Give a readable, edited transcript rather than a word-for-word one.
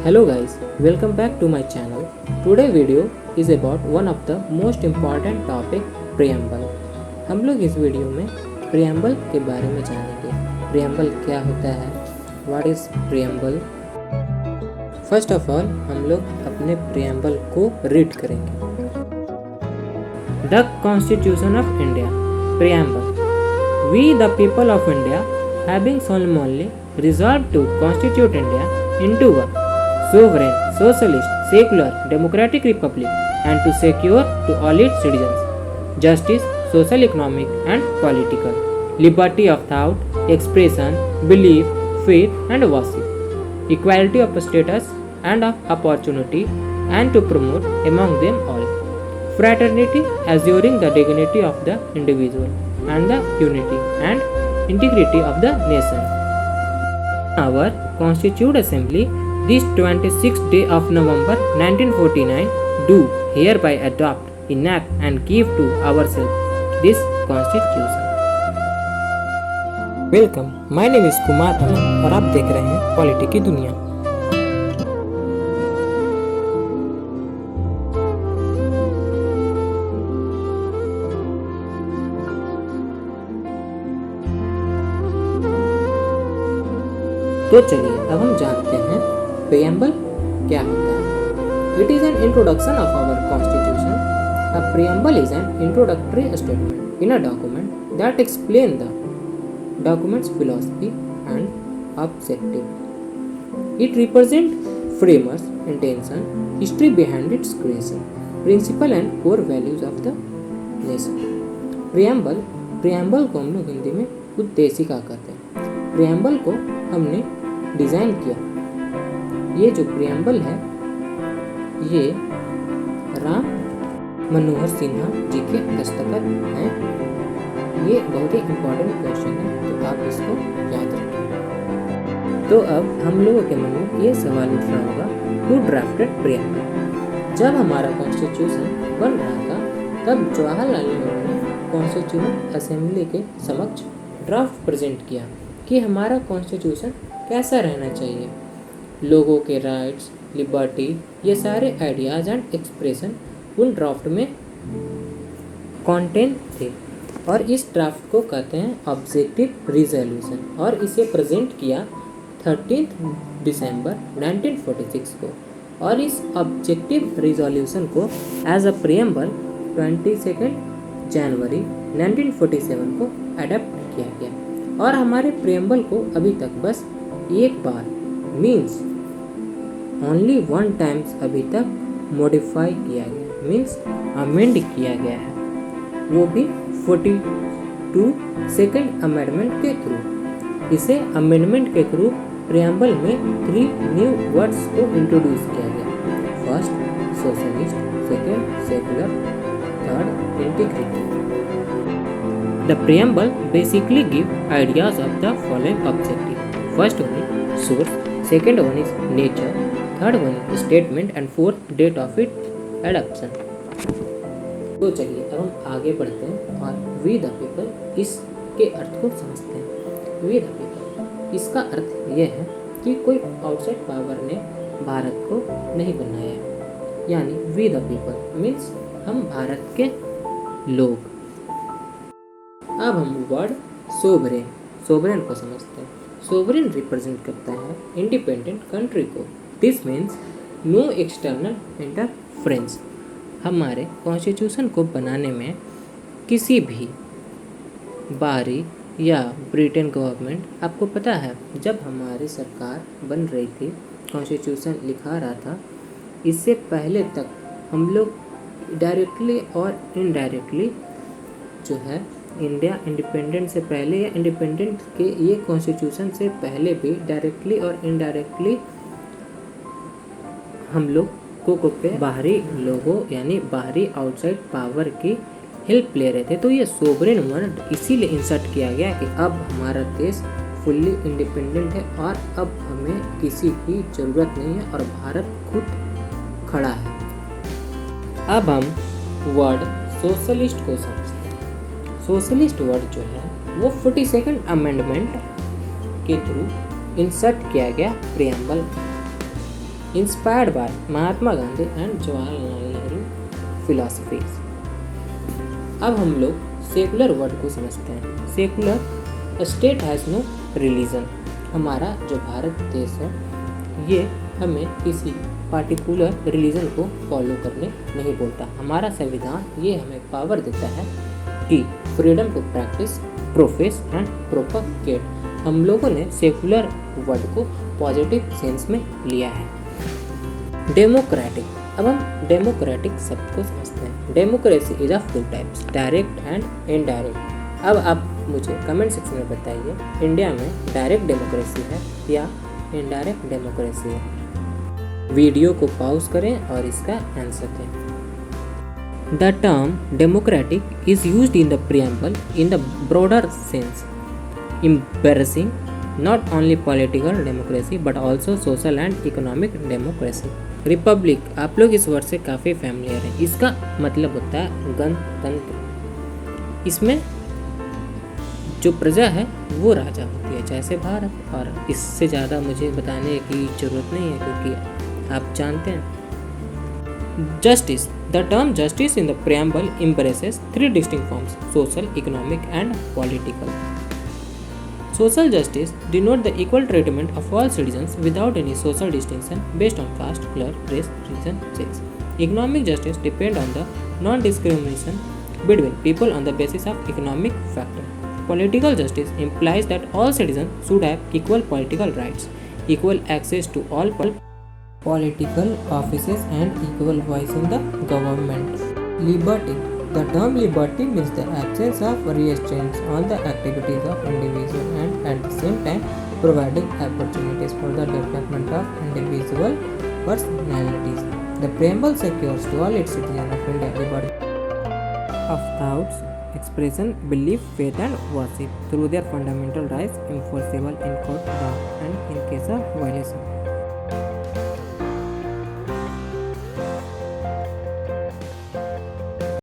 Hello guys, welcome back to my channel. Today video is about one of the most important topic preamble. हम लोग इस video में preamble के बारे में जानेंगे. Preamble क्या होता है? What is preamble? First of all हम लोग अपने preamble को read करेंगे. The Constitution of India. Preamble. We the people of India having solemnly resolved to constitute India into a sovereign, socialist, secular, democratic republic and to secure to all its citizens justice, social, economic and political, liberty of thought, expression, belief, faith and worship, equality of status and of opportunity and to promote among them all fraternity, assuring the dignity of the individual and the unity and integrity of the nation. Our Constituent Assembly this 26th day of November 1949 do hereby adopt, enact and give to ourselves this Constitution. Welcome, my name is Kumar Aman और आप देख रहे हैं polity की दुनिया. तो चलिए अब हम जानते हैं preamble क्या होता है. It is an introduction of our constitution. A preamble is an introductory statement in a document that explains the document's philosophy and objective. It represents framers' intention, history behind its creation, principle and core values of the nation. preamble को हम लोग हिंदी में उद्देशिका कहते हैं. preamble को हमने design किया. ये जो preamble है ये राम मनोहर सिन्हा जी के दस्तखत हैं. ये बहुत ही इम्पोर्टेंट क्वेश्चन है तो आप इसको याद रखें. तो अब हम लोगों के मन में ये सवाल उठ रहा होगा, हु ड्राफ्टेड preamble? जब हमारा कॉन्स्टिट्यूशन बन रहा था तब जवाहरलाल नेहरू ने कॉन्स्टिट्यूशन असेंबली के समक्ष ड्राफ्ट प्रेजेंट किया कि हमारा कॉन्स्टिट्यूशन कैसा रहना चाहिए. लोगों के राइट्स, लिबर्टी, ये सारे आइडियाज़ एंड एक्सप्रेशन उन ड्राफ्ट में कंटेन थे और इस ड्राफ्ट को कहते हैं ऑब्जेक्टिव रिजोल्यूशन और इसे प्रेजेंट किया 13 दिसंबर 1946 को और इस ऑब्जेक्टिव रिजोल्यूशन को एज अ प्रीएम्बल 22 जनवरी 1947 को अडॉप्ट किया गया. और हमारे प्रीएम्बल को अभी तक बस एक बार मीन्स ओनली वन टाइम्स अभी तक मॉडिफाई किया गया, मीन्स अमेंड किया गया है, वो भी 42 सेकेंड अमेंडमेंट के थ्रू. इसे अमेंडमेंट के थ्रू प्रीएम्बल में 3 न्यू वर्ड्स को इंट्रोड्यूस किया गया. First socialist, second secular, third integrity. The preamble basically give ideas of the following objective. First one is source, second one is nature, third one is statement and fourth date of its adoption. तो चलिए अब हम आगे बढ़ते हैं और we the people इसके अर्थ को समझते हैं. वी द पीपल इसका अर्थ ये है कि कोई आउटसाइड पावर ने भारत को नहीं बनाया है, यानी वी द पीपल मीन्स हम भारत के लोग. अब हम वर्ड सोवरेन को समझते हैं. सोवरेन रिप्रेजेंट करता है इंडिपेंडेंट कंट्री को. This means no external interference. हमारे कॉन्स्टिट्यूशन को बनाने में किसी भी बाहरी या ब्रिटेन गवर्नमेंट, आपको पता है जब हमारी सरकार बन रही थी, कॉन्स्टिट्यूशन लिखा रहा था, इससे पहले तक हम लोग डायरेक्टली और इनडायरेक्टली जो है इंडिया इंडिपेंडेंट से पहले या इंडिपेंडेंट के ये कॉन्स्टिट्यूशन से पहले भी डायरेक्टली और इनडायरेक्टली हम लोग को पे बाहरी लोगों यानी बाहरी आउटसाइड पावर की हेल्प ले रहे थे. तो ये सोवरेन वर्ड इसीलिए इंसर्ट किया गया कि अब हमारा देश फुल्ली इंडिपेंडेंट है और अब हमें किसी की ज़रूरत नहीं है और भारत खुद खड़ा है. अब हम वर्ड सोशलिस्ट को समझते हैं. सोशलिस्ट वर्ड जो है वो 42 अमेंडमेंट के थ्रू इंसर्ट किया गया preamble. inspired by Mahatma Gandhi and Jawaharlal Nehru philosophies. अब हम लोग सेकुलर वर्ड को समझते हैं। Secular state has no religion. हमारा जो भारत देश है ये हमें किसी पार्टिकुलर रिलीजन को फॉलो करने नहीं बोलता। हमारा संविधान ये हमें पावर देता है कि freedom to practice, profess and propagate. हम लोगों ने सेकुलर वर्ड को पॉजिटिव सेंस में लिया है। डेमोक्रेटिक, अब हम डेमोक्रेटिक शब्द को समझते हैं। Democracy is of two types, direct and indirect. अब आप मुझे कमेंट सेक्शन में बताइए, इंडिया में डायरेक्ट डेमोक्रेसी है या इनडायरेक्ट डेमोक्रेसी है। वीडियो को पॉज करें और इसका आंसर दें। The term democratic is used in the preamble in the broader sense, embracing not only political democracy but also social and economic democracy. Republic, आप लोग इस वर्ड से काफ़ी फैमिलियर हैं। इसका मतलब होता है गणतंत्र। इसमें जो प्रजा है वो राजा होती है, जैसे भारत। और इससे ज़्यादा मुझे बताने की ज़रूरत नहीं है क्योंकि आप जानते हैं। Justice, the term justice in the preamble embraces three distinct forms: social, economic and political. Social justice denotes the equal treatment of all citizens without any social distinction based on caste, color, race, religion, sex. Economic justice depends on the non-discrimination between people on the basis of economic factor. Political justice implies that all citizens should have equal political rights, equal access to all political offices and equal voice in the government. Liberty. The term liberty means the absence of restraints on the activities of individual and at the same time providing opportunities for the development of individual personalities. The preamble secures to all its citizens of India liberty of thoughts, expression, belief, faith and worship through their fundamental rights enforceable in court, law and in case of violation.